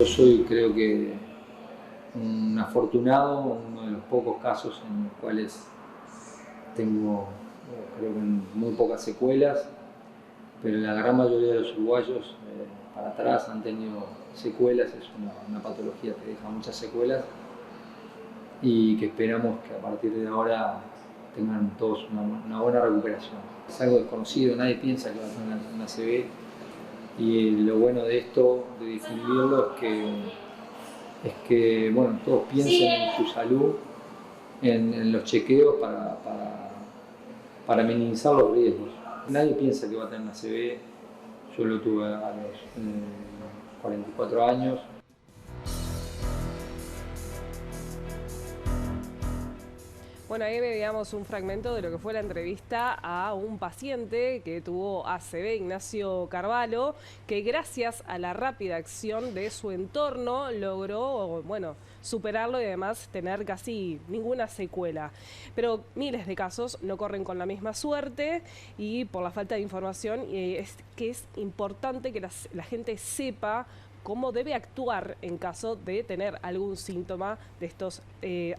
Yo soy, creo que, un afortunado, uno de los pocos casos en los cuales tengo, creo que muy pocas secuelas, pero la gran mayoría de los uruguayos para atrás han tenido secuelas, es una patología que deja muchas secuelas y que esperamos que a partir de ahora tengan todos una buena recuperación. Es algo desconocido, nadie piensa que va a tener una ACV y lo bueno de esto, de difundirlo, es que bueno, todos piensen en su salud, en los chequeos para minimizar los riesgos. Nadie piensa que va a tener una ACV, yo lo tuve a los 44 años. Bueno, ahí veíamos un fragmento de lo que fue la entrevista a un paciente que tuvo ACV, Ignacio Carvalho, que gracias a la rápida acción de su entorno logró, bueno, superarlo y además tener casi ninguna secuela. Pero miles de casos no corren con la misma suerte y por la falta de información es que es importante que la gente sepa cómo debe actuar en caso de tener algún síntoma de estos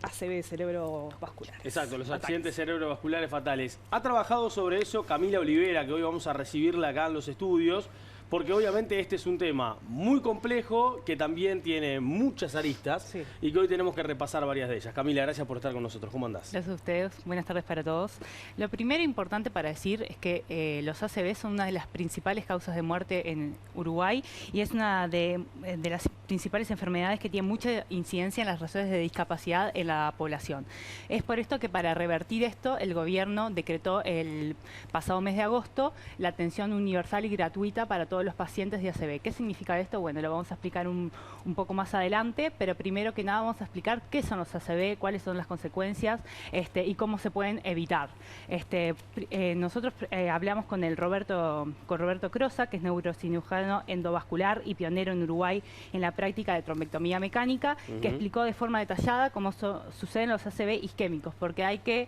ACV cerebrovasculares. Exacto, los accidentes cerebrovasculares fatales. Ha trabajado sobre eso Camila Olivera, que hoy vamos a recibirla acá en los estudios, porque obviamente este es un tema muy complejo, que también tiene muchas aristas, sí, y que hoy tenemos que repasar varias de ellas. Camila, gracias por estar con nosotros. ¿Cómo andás? Gracias a ustedes. Buenas tardes para todos. Lo primero importante para decir es que los ACV son una de las principales causas de muerte en Uruguay y es una de las principales enfermedades que tiene mucha incidencia en las razones de discapacidad en la población. Es por esto que para revertir esto, el gobierno decretó el pasado mes de agosto la atención universal y gratuita para todos los pacientes de ACV. ¿Qué significa esto? Bueno, lo vamos a explicar un poco más adelante, pero primero que nada vamos a explicar qué son los ACV, cuáles son las consecuencias y cómo se pueden evitar. Nosotros hablamos con Roberto Crosa, que es neurocirujano endovascular y pionero en Uruguay en la práctica de trombectomía mecánica, que explicó de forma detallada cómo suceden los ACV isquémicos, porque hay que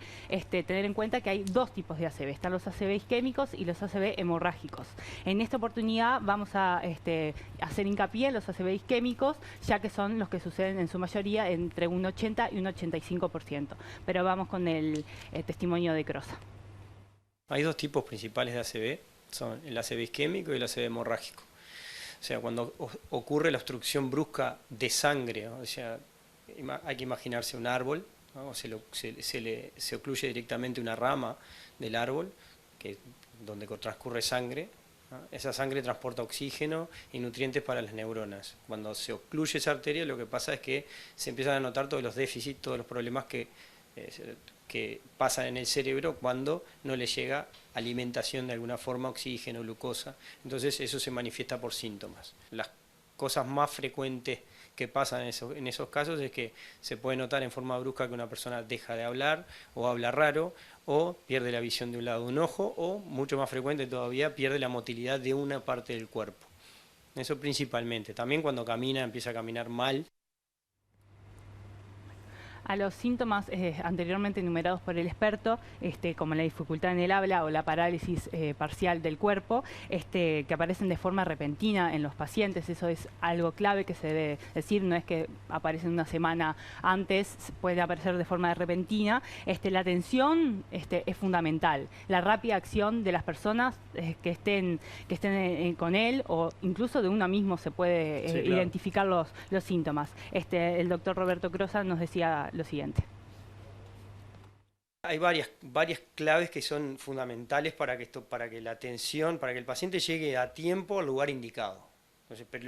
tener en cuenta que hay dos tipos de ACV. Están los ACV isquémicos y los ACV hemorrágicos. En esta oportunidad vamos a hacer hincapié en los ACV isquémicos, ya que son los que suceden en su mayoría entre un 80 y un 85%. Pero vamos con el testimonio de Crosa. Hay dos tipos principales de ACV, son el ACV isquémico y el ACV hemorrágico. O sea, cuando ocurre la obstrucción brusca de sangre, o sea, hay que imaginarse un árbol, ¿no? Se ocluye directamente una rama del árbol, donde transcurre sangre. Esa sangre transporta oxígeno y nutrientes para las neuronas. Cuando se ocluye esa arteria, lo que pasa es que se empiezan a notar todos los déficits, todos los problemas que pasan en el cerebro cuando no le llega alimentación de alguna forma, oxígeno, glucosa. Entonces eso se manifiesta por síntomas. Las cosas más frecuentes que pasan en esos casos es que se puede notar en forma brusca que una persona deja de hablar o habla raro, o pierde la visión de un lado de un ojo, o mucho más frecuente todavía, pierde la motilidad de una parte del cuerpo. Eso principalmente. También cuando camina, empieza a caminar mal. A los síntomas anteriormente enumerados por el experto, como la dificultad en el habla o la parálisis parcial del cuerpo, que aparecen de forma repentina en los pacientes, eso es algo clave que se debe decir, no es que aparecen una semana antes, puede aparecer de forma repentina. La atención es fundamental, la rápida acción de las personas que estén con él o incluso de uno mismo se puede sí, claro, identificar los síntomas. El doctor Roberto Crosa nos decía lo siguiente. Hay varias claves que son fundamentales para que la atención, para que el paciente llegue a tiempo al lugar indicado. Entonces, pero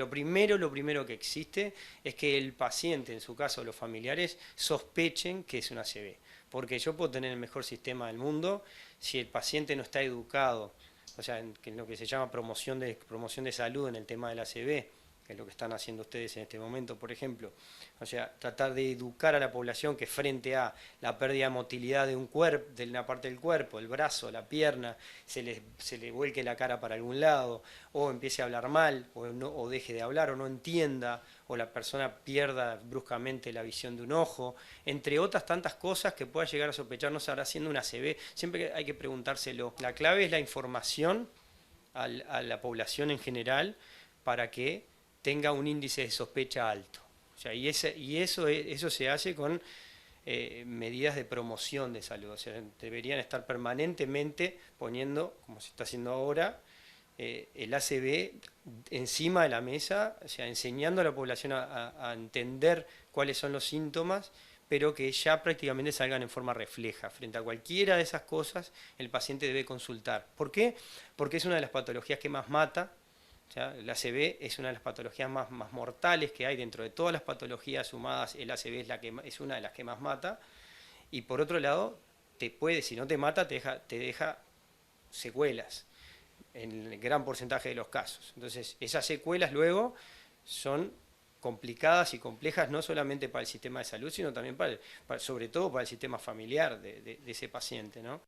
lo primero que existe es que el paciente, en su caso los familiares, sospechen que es una ACV. Porque yo puedo tener el mejor sistema del mundo, si el paciente no está educado, o sea, en lo que se llama promoción de salud en el tema del ACV, que es lo que están haciendo ustedes en este momento, por ejemplo. O sea, tratar de educar a la población que frente a la pérdida de motilidad de una parte del cuerpo, el brazo, la pierna, se le vuelque la cara para algún lado, o empiece a hablar mal, o deje de hablar, o no entienda, o la persona pierda bruscamente la visión de un ojo, entre otras tantas cosas que pueda llegar a sospechar no estará haciendo una ACV. Siempre hay que preguntárselo. La clave es la información a la población en general para que tenga un índice de sospecha alto. O sea, y eso se hace con medidas de promoción de salud. O sea, deberían estar permanentemente poniendo, como se está haciendo ahora, el ACV encima de la mesa, o sea, enseñando a la población a entender cuáles son los síntomas, pero que ya prácticamente salgan en forma refleja. Frente a cualquiera de esas cosas, el paciente debe consultar. ¿Por qué? Porque es una de las patologías que más mata. O sea, el ACV es una de las patologías más mortales que hay dentro de todas las patologías sumadas. El ACV es una de las que más mata. Y por otro lado, si no te mata, te deja secuelas en el gran porcentaje de los casos. Entonces, esas secuelas luego son complicadas y complejas no solamente para el sistema de salud, sino también sobre todo para el sistema familiar de ese paciente, ¿no?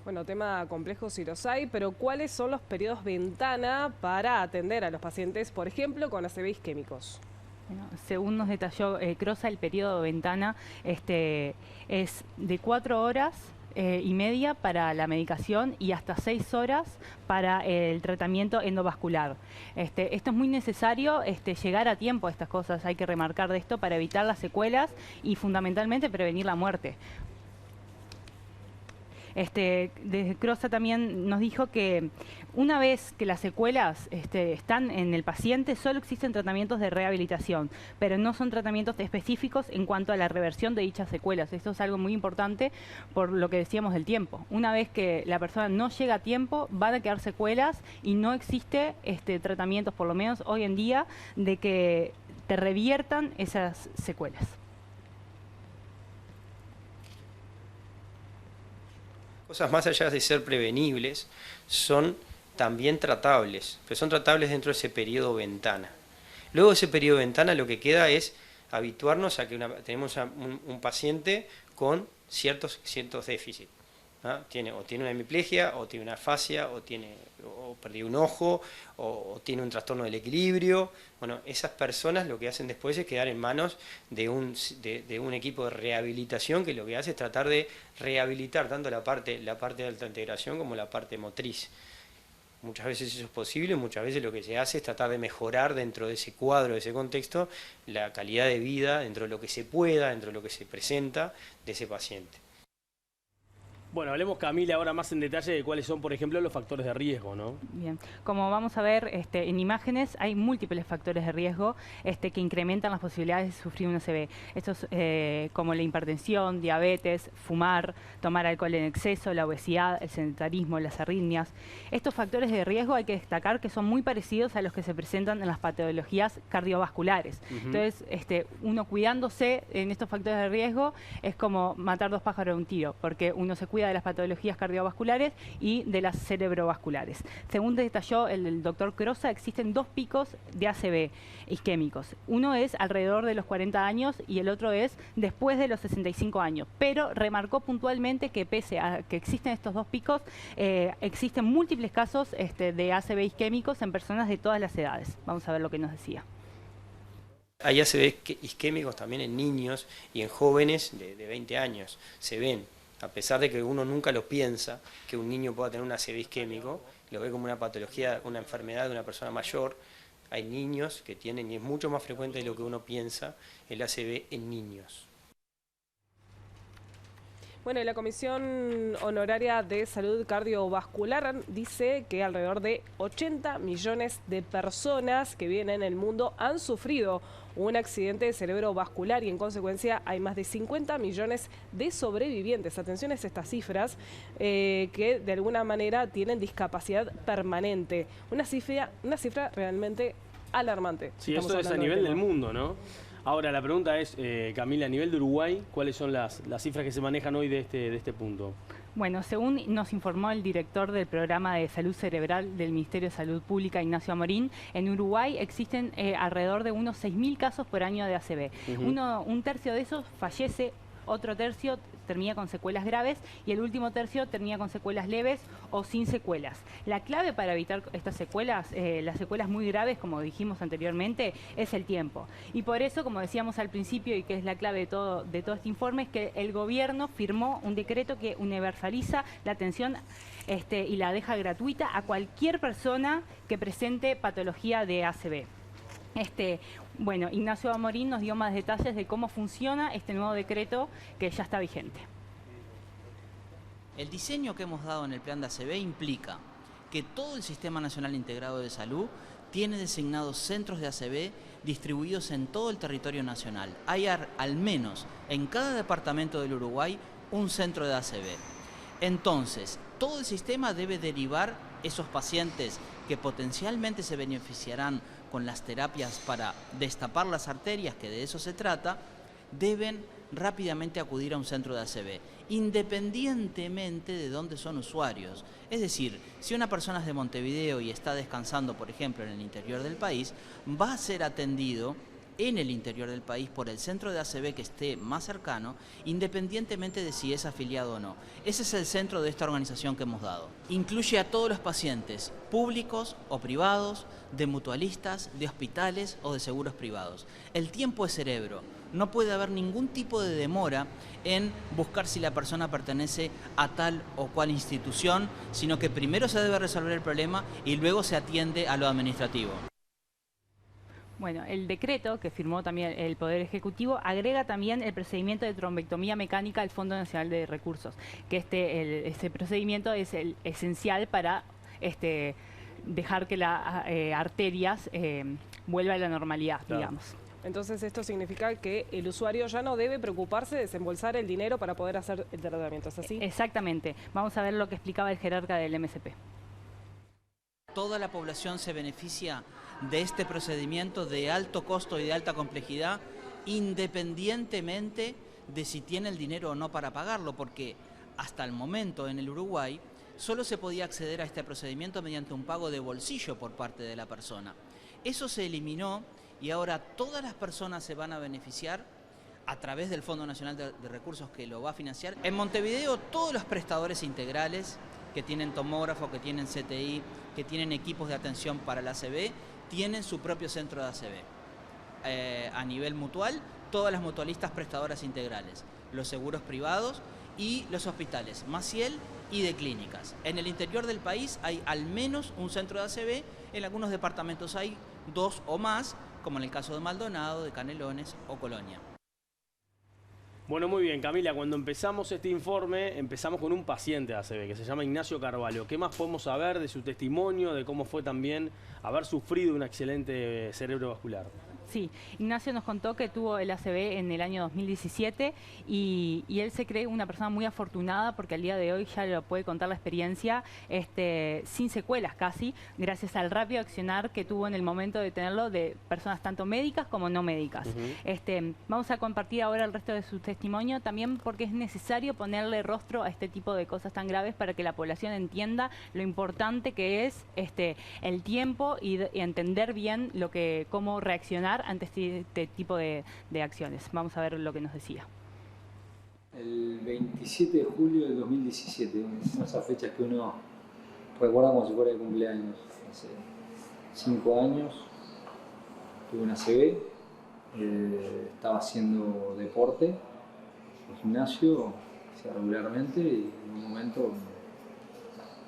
Bueno, tema complejo si los hay, pero ¿cuáles son los periodos ventana para atender a los pacientes, por ejemplo, con ACV isquémicos? Bueno, según nos detalló Crosa, el periodo ventana es de 4 horas y media para la medicación y hasta 6 horas para el tratamiento endovascular. Esto es muy necesario llegar a tiempo a estas cosas, hay que remarcar de esto para evitar las secuelas y fundamentalmente prevenir la muerte. Desde Crosa también nos dijo que una vez que las secuelas están en el paciente, solo existen tratamientos de rehabilitación, pero no son tratamientos específicos en cuanto a la reversión de dichas secuelas. Esto es algo muy importante por lo que decíamos del tiempo. Una vez que la persona no llega a tiempo, van a quedar secuelas y no existe tratamientos, por lo menos hoy en día, de que te reviertan esas secuelas. Cosas más allá de ser prevenibles, son también tratables, pero son tratables dentro de ese periodo ventana. Luego de ese periodo ventana lo que queda es habituarnos a que tenemos un paciente con ciertos déficits, ¿no? O tiene una hemiplegia, o tiene una afasia, o perdió un ojo, o tiene un trastorno del equilibrio. Bueno, esas personas lo que hacen después es quedar en manos de un equipo de rehabilitación que lo que hace es tratar de rehabilitar tanto la parte de alta integración como la parte motriz. Muchas veces eso es posible, muchas veces lo que se hace es tratar de mejorar dentro de ese cuadro, de ese contexto, la calidad de vida, dentro de lo que se pueda, dentro de lo que se presenta de ese paciente. Bueno, hablemos, Camila, ahora más en detalle de cuáles son, por ejemplo, los factores de riesgo, ¿no? Bien, como vamos a ver en imágenes, hay múltiples factores de riesgo que incrementan las posibilidades de sufrir un ACV. Estos como la hipertensión, diabetes, fumar, tomar alcohol en exceso, la obesidad, el sedentarismo, las arritmias. Estos factores de riesgo hay que destacar que son muy parecidos a los que se presentan en las patologías cardiovasculares. Entonces, uno cuidándose en estos factores de riesgo es como matar 2 pájaros de un tiro, porque uno se cuida de las patologías cardiovasculares y de las cerebrovasculares. Según detalló el doctor Crosa, existen 2 picos de ACV isquémicos. Uno es alrededor de los 40 años y el otro es después de los 65 años. Pero remarcó puntualmente que pese a que existen estos 2 picos, existen múltiples casos de ACV isquémicos en personas de todas las edades. Vamos a ver lo que nos decía. Hay ACV isquémicos también en niños y en jóvenes de 20 años. Se ven. A pesar de que uno nunca lo piensa, que un niño pueda tener un ACV isquémico, lo ve como una patología, una enfermedad de una persona mayor, hay niños que tienen, y es mucho más frecuente de lo que uno piensa, el ACV en niños. Bueno, y la Comisión Honoraria de Salud Cardiovascular dice que alrededor de 80 millones de personas que viven en el mundo han sufrido un accidente cerebrovascular y en consecuencia hay más de 50 millones de sobrevivientes. Atención a estas cifras que de alguna manera tienen discapacidad permanente. Una cifra realmente alarmante. Sí, eso es a nivel del mundo, ¿no? Ahora, la pregunta es, Camila, a nivel de Uruguay, ¿cuáles son las cifras que se manejan hoy de este punto? Bueno, según nos informó el director del programa de salud cerebral del Ministerio de Salud Pública, Ignacio Amorín, en Uruguay existen alrededor de unos 6.000 casos por año de ACV. Un tercio de esos fallece otro tercio termina con secuelas graves y el último tercio termina con secuelas leves o sin secuelas. La clave para evitar estas secuelas, las secuelas muy graves, como dijimos anteriormente, es el tiempo. Y por eso, como decíamos al principio, y que es la clave de todo este informe, es que el gobierno firmó un decreto que universaliza la atención y la deja gratuita a cualquier persona que presente patología de ACV. Bueno, Ignacio Amorín nos dio más detalles de cómo funciona este nuevo decreto que ya está vigente. El diseño que hemos dado en el plan de ACV implica que todo el Sistema Nacional Integrado de Salud tiene designados centros de ACV distribuidos en todo el territorio nacional. Hay al menos en cada departamento del Uruguay un centro de ACV. Entonces, todo el sistema debe derivar esos pacientes que potencialmente se beneficiarán con las terapias para destapar las arterias, que de eso se trata, deben rápidamente acudir a un centro de ACV, independientemente de dónde son usuarios. Es decir, si una persona es de Montevideo y está descansando, por ejemplo, en el interior del país, va a ser atendido en el interior del país por el centro de ACV que esté más cercano, independientemente de si es afiliado o no. Ese es el centro de esta organización que hemos dado. Incluye a todos los pacientes, públicos o privados, de mutualistas, de hospitales o de seguros privados. El tiempo es cerebro. No puede haber ningún tipo de demora en buscar si la persona pertenece a tal o cual institución, sino que primero se debe resolver el problema y luego se atiende a lo administrativo. Bueno, el decreto que firmó también el Poder Ejecutivo agrega también el procedimiento de trombectomía mecánica al Fondo Nacional de Recursos, que ese procedimiento es el esencial para dejar que las arterias vuelvan a la normalidad, claro, digamos. Entonces esto significa que el usuario ya no debe preocuparse de desembolsar el dinero para poder hacer el tratamiento, ¿es así? Exactamente. Vamos a ver lo que explicaba el jerarca del MSP. Toda la población se beneficia de este procedimiento de alto costo y de alta complejidad, independientemente de si tiene el dinero o no para pagarlo, porque hasta el momento en el Uruguay solo se podía acceder a este procedimiento mediante un pago de bolsillo por parte de la persona. Eso se eliminó y ahora todas las personas se van a beneficiar a través del Fondo Nacional de Recursos que lo va a financiar. En Montevideo todos los prestadores integrales que tienen tomógrafo, que tienen CTI, que tienen equipos de atención para la ACV, tienen su propio centro de ACV. A nivel mutual, todas las mutualistas prestadoras integrales, los seguros privados y los hospitales, Maciel y de clínicas. En el interior del país hay al menos un centro de ACV, en algunos departamentos hay 2 o más, como en el caso de Maldonado, de Canelones o Colonia. Bueno, muy bien, Camila, cuando empezamos este informe, empezamos con un paciente de ACV que se llama Ignacio Carvalho. ¿Qué más podemos saber de su testimonio, de cómo fue también haber sufrido un accidente cerebrovascular? Sí, Ignacio nos contó que tuvo el ACV en el año 2017 y él se cree una persona muy afortunada porque al día de hoy ya lo puede contar la experiencia sin secuelas casi, gracias al rápido accionar que tuvo en el momento de tenerlo de personas tanto médicas como no médicas. Vamos a compartir ahora el resto de su testimonio también porque es necesario ponerle rostro a este tipo de cosas tan graves para que la población entienda lo importante que es el tiempo y entender bien cómo reaccionar ante este tipo de acciones. Vamos a ver lo que nos decía. El 27 de julio del 2017, son esas fechas que uno recuerda como si fuera de cumpleaños. Hace 5 años tuve una ACV, estaba haciendo deporte en gimnasio, hacía regularmente y en un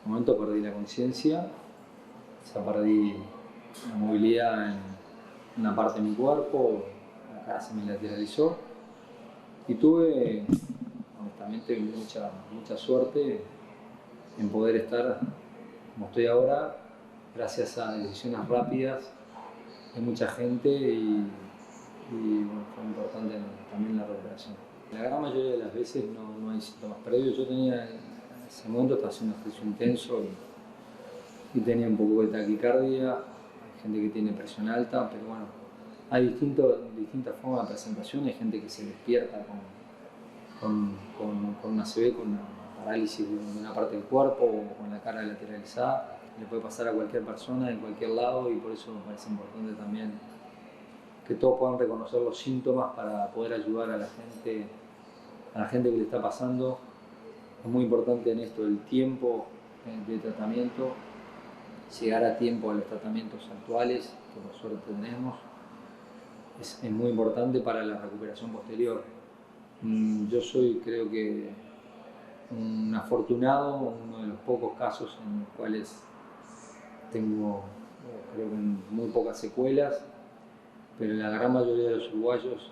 momento perdí la conciencia, perdí la movilidad en una parte de mi cuerpo, la cara se me lateralizó y tuve honestamente mucha suerte en poder estar como estoy ahora gracias a decisiones rápidas de mucha gente y bueno, fue importante también la recuperación. La gran mayoría de las veces no hay síntomas previos. Yo tenía en ese momento, estaba haciendo ejercicio intenso y tenía un poco de taquicardia. Gente que tiene presión alta, pero bueno, hay distintas formas de presentación. Hay gente que se despierta con una ACV, con una parálisis de una parte del cuerpo o con la cara lateralizada. Le puede pasar a cualquier persona en cualquier lado y por eso me parece importante también que todos puedan reconocer los síntomas para poder ayudar a la gente a la gente que le está pasando. Es muy importante en esto el tiempo de tratamiento, llegar a tiempo a los tratamientos actuales, que por suerte tenemos. Es muy importante para la recuperación posterior. Yo soy, creo que, un afortunado, uno de los pocos casos en los cuales tengo, creo que muy pocas secuelas, pero la gran mayoría de los uruguayos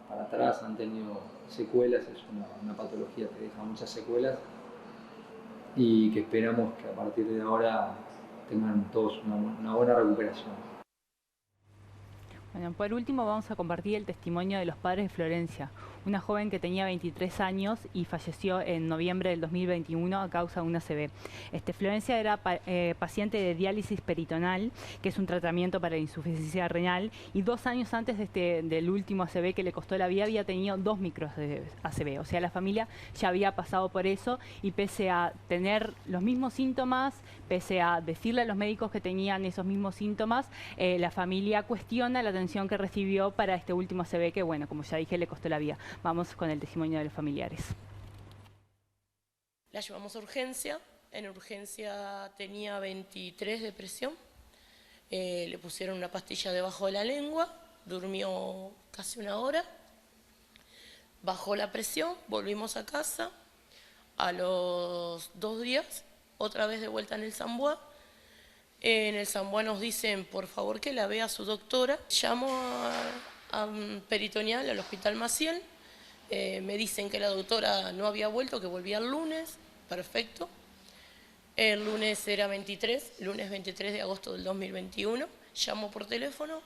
para atrás han tenido secuelas. Es una patología que deja muchas secuelas y que esperamos que a partir de ahora tengan todos una buena recuperación. Bueno, por último vamos a compartir el testimonio de los padres de Florencia, una joven que tenía 23 años y falleció en noviembre del 2021 a causa de una ACV. Florencia era paciente de diálisis peritoneal, que es un tratamiento para la insuficiencia renal, y 2 años antes del último ACV que le costó la vida había tenido 2 micros de ACV. O sea, la familia ya había pasado por eso y pese a tener los mismos síntomas, pese a decirle a los médicos que tenían esos mismos síntomas, la familia cuestiona la atención que recibió para este último ACV que, bueno, como ya dije, le costó la vida. Vamos con el testimonio de los familiares. La llevamos a urgencia. En urgencia tenía 23 de presión. Le pusieron una pastilla debajo de la lengua. Durmió casi 1 hora. Bajó la presión. Volvimos a casa. A los 2 días, otra vez de vuelta en el San Bois. En el San Bois nos dicen, por favor, que la vea su doctora. Llamo a peritoneal, al Hospital Maciel. Me dicen que la doctora no había vuelto, que volvía el lunes. Perfecto. El lunes era 23, lunes 23 de agosto del 2021. Llamo por teléfono.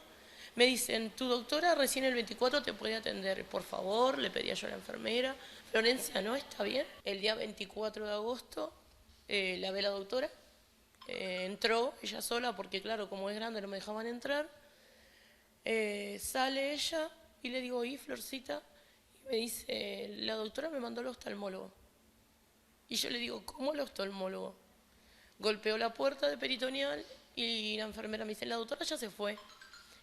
Me dicen, tu doctora recién el 24 te puede atender. Por favor, le pedía yo a la enfermera. Florencia, ¿no está bien? El día 24 de agosto la ve la doctora. Entró ella sola porque, claro, como es grande no me dejaban entrar. Sale ella y le digo, ¿y Florcita? Y me dice, la doctora me mandó al oftalmólogo. Y yo le digo, ¿cómo el oftalmólogo? Golpeó la puerta de peritoneal y la enfermera me dice, la doctora ya se fue.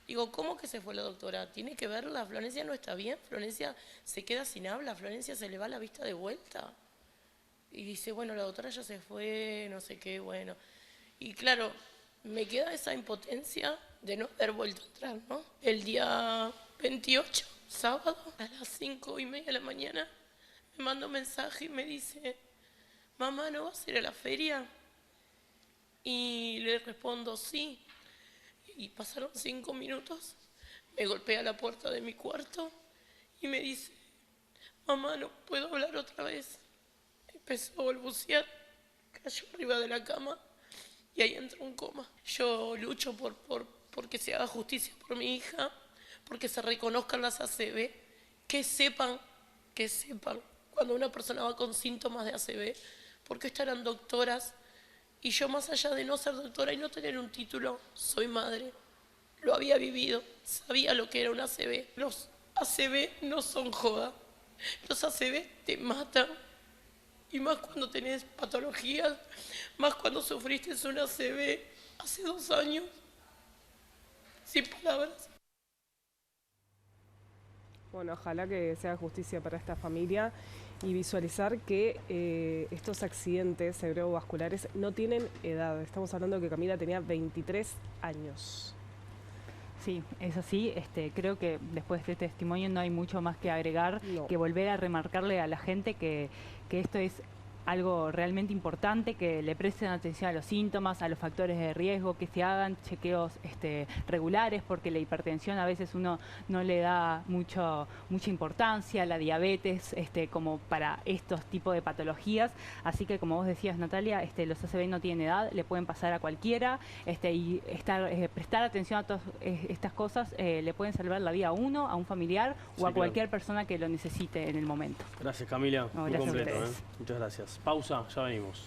Digo, ¿cómo que se fue la doctora? Tiene que verla, Florencia no está bien, Florencia se queda sin habla, Florencia se le va la vista de vuelta. Y dice, bueno, la doctora ya se fue, no sé qué, bueno. Y claro, me queda esa impotencia de no haber vuelto a entrar, ¿no? El día 28, sábado, a las 5:30 de la mañana, me manda un mensaje y me dice, mamá, ¿no vas a ir a la feria? Y le respondo, sí. Y pasaron 5 minutos, me golpea la puerta de mi cuarto y me dice, mamá, no puedo hablar otra vez. Empezó a balbucear, cayó arriba de la cama y ahí entró en coma. Yo lucho porque se haga justicia por mi hija, porque se reconozcan las ACV, que sepan cuando una persona va con síntomas de ACV, porque estarán doctoras. Y yo, más allá de no ser doctora y no tener un título, soy madre. Lo había vivido, sabía lo que era un ACV. Los ACV no son joda. Los ACV te matan. Y más cuando tenés patologías, más cuando sufriste un ACV hace 2 años. Sin palabras. Bueno, ojalá que sea justicia para esta familia y visualizar que estos accidentes cerebrovasculares no tienen edad. Estamos hablando de que Camila tenía 23 años. Sí, es así. Creo que después de este testimonio no hay mucho más que agregar, que volver a remarcarle a la gente que esto es algo realmente importante, que le presten atención a los síntomas, a los factores de riesgo, que se hagan chequeos regulares, porque la hipertensión a veces uno no le da mucha importancia, la diabetes, como para estos tipos de patologías. Así que, como vos decías, Natalia, los ACV no tienen edad, le pueden pasar a cualquiera, y prestar atención a todas estas cosas le pueden salvar la vida a uno, a un familiar o a cualquier persona que lo necesite en el momento. Gracias, Camila. No, muy gracias completo. a ustedes. Muchas gracias. Pausa, ya venimos.